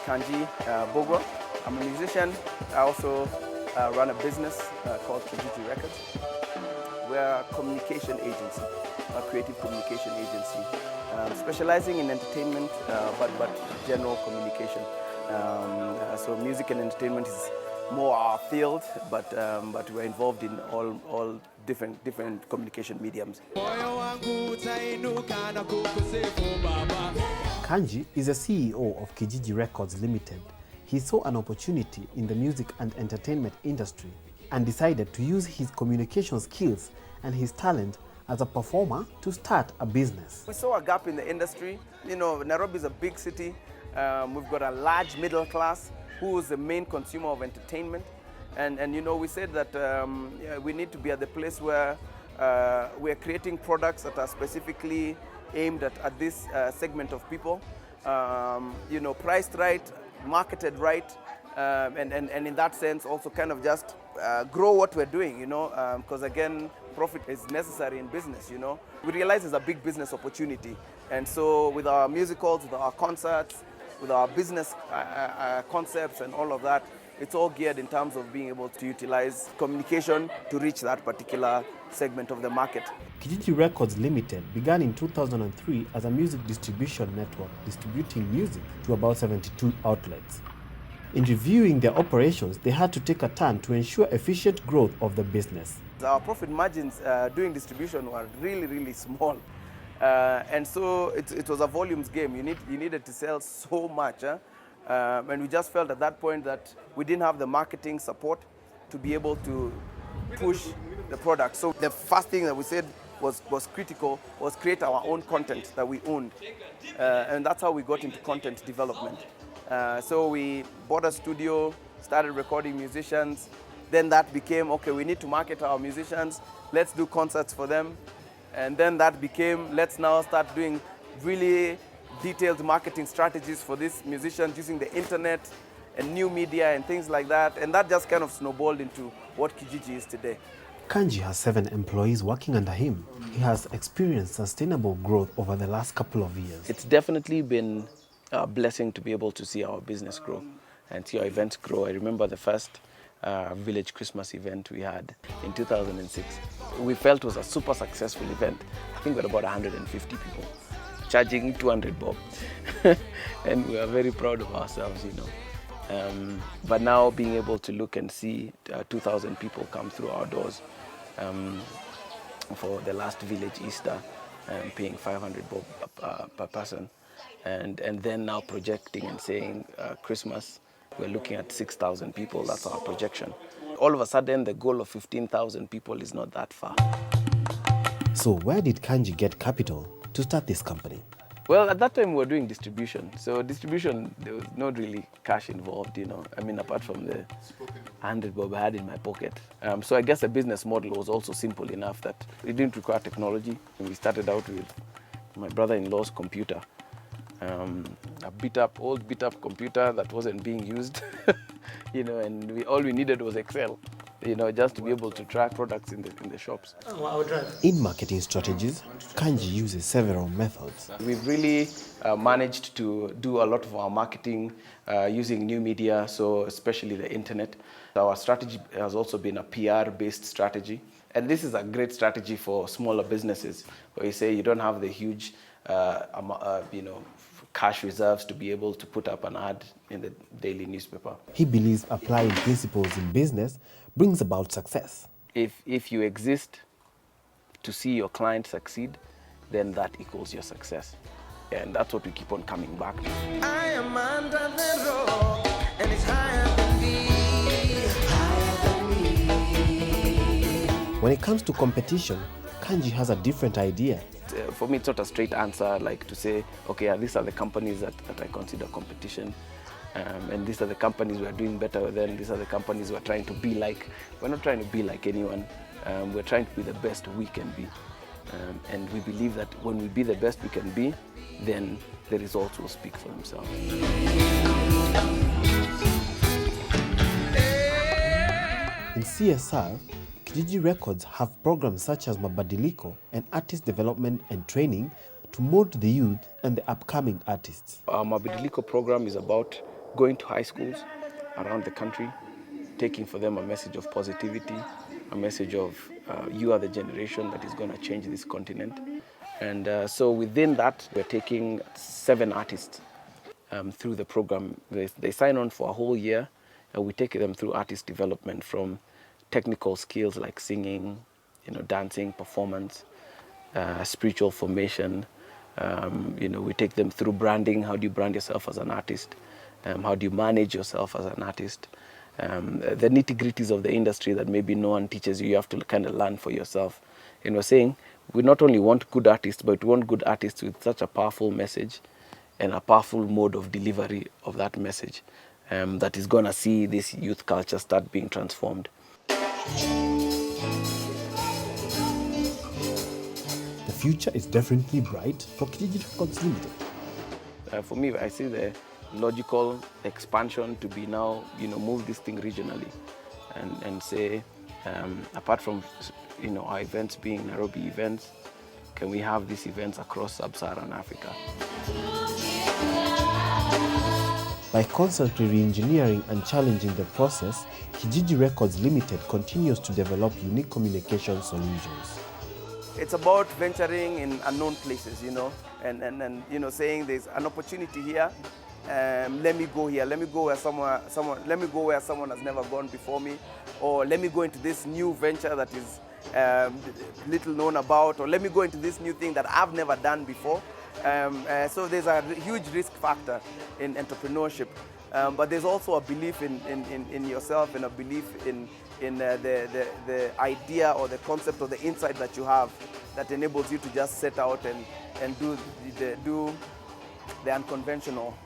Kanji Bogwa. I'm a musician. I also run a business called Kijiji Records. We're a communication agency, a creative communication agency, specializing in entertainment, but general communication. So music and entertainment is more our field, but we're involved in all different communication mediums. Kanji is the CEO of Kijiji Records Limited. He saw an opportunity in the music and entertainment industry and decided to use his communication skills and his talent as a performer to start a business. We saw a gap in the industry. You know, Nairobi is a big city. We've got a large middle class who is the main consumer of entertainment. And you know, we said that we need to be at the place where we're creating products that are specifically aimed at this segment of people. You know, priced right, marketed right, and in that sense also kind of just grow what we're doing, you know, because again, profit is necessary in business, you know. We realize there's a big business opportunity, and so with our musicals, with our concerts, with our business concepts and all of that, it's all geared in terms of being able to utilize communication to reach that particular segment of the market. Kijiji Records Limited began in 2003 as a music distribution network, distributing music to about 72 outlets. In reviewing their operations, they had to take a turn to ensure efficient growth of the business. Our profit margins doing distribution were really small. And so it was a volumes game. You needed to sell so much. And we just felt at that point that we didn't have the marketing support to be able to push the product. So the first thing that we said was critical was create our own content that we owned. And that's how we got into content development. So we bought a studio, started recording musicians. Then that became, okay, we need to market our musicians. Let's do concerts for them. And then that became, let's now start doing really detailed marketing strategies for these musicians using the internet and new media and things like that. And that just kind of snowballed into what Kijiji is today. Kanji has 7 employees working under him. He has experienced sustainable growth over the last couple of years. It's definitely been a blessing to be able to see our business grow and see our events grow. I remember the first village Christmas event we had in 2006. We felt it was a super successful event. I think we had about 150 people charging 200 bob. And we are very proud of ourselves, you know. But now being able to look and see 2,000 people come through our doors for the last village Easter, paying 500 bob per person. And then now projecting and saying Christmas, we're looking at 6,000 people, that's our projection. All of a sudden, the goal of 15,000 people is not that far. So where did Kanji get capital to start this company? Well, at that time, we were doing distribution. So distribution, there was not really cash involved, you know. I mean, apart from the 100 bob I had in my pocket. So I guess the business model was also simple enough that it didn't require technology. We started out with my brother-in-law's computer. A old beat up computer that wasn't being used, you know, and all we needed was Excel, you know, just to be able to track products in the shops. In marketing strategies, Kanji uses several methods. We've really managed to do a lot of our marketing using new media, so especially the internet. Our strategy has also been a PR-based strategy, and this is a great strategy for smaller businesses, where you say you don't have the huge, you know, cash reserves to be able to put up an ad in the daily newspaper. He believes applying principles in business brings about success. If you exist to see your client succeed, then that equals your success. And that's what we keep on coming back to. I am under the rock, and it's higher than me. When it comes to competition, Kanji has a different idea. For me, it's not a straight answer, like to say, okay, these are the companies that I consider competition, and these are the companies we are doing better than, these are the companies we're trying to be like. We're not trying to be like anyone. We're trying to be the best we can be. And we believe that when we be the best we can be, then the results will speak for themselves. In CSR, Kijiji Records have programs such as Mabadiliko and artist development and training to mold the youth and the upcoming artists. Our Mabadiliko program is about going to high schools around the country, taking for them a message of positivity, a message of you are the generation that is going to change this continent. And so within that, we're taking 7 artists through the program. They sign on for a whole year, and we take them through artist development, from technical skills like singing, dancing, performance, spiritual formation. We take them through branding. How do you brand yourself as an artist? How do you manage yourself as an artist? The nitty-gritties of the industry that maybe no one teaches you. You have to kind of learn for yourself. And we're saying we not only want good artists, but we want good artists with such a powerful message and a powerful mode of delivery of that message that is going to see this youth culture start being transformed. The future is definitely bright for Kijiji Records Limited. For me, I see the logical expansion to be now, move this thing regionally and say, apart from, our events being Nairobi events, can we have these events across sub-Saharan Africa? By constantly re-engineering and challenging the process, Kijiji Records Limited continues to develop unique communication solutions. It's about venturing in unknown places, and saying there's an opportunity here. Let me go here. Let me go where someone has never gone before me, or let me go into this new venture that is little known about, or let me go into this new thing that I've never done before. So there's a huge risk factor in entrepreneurship, but there's also a belief in yourself, and a belief in the idea or the concept or the insight that you have that enables you to just set out and do the unconventional.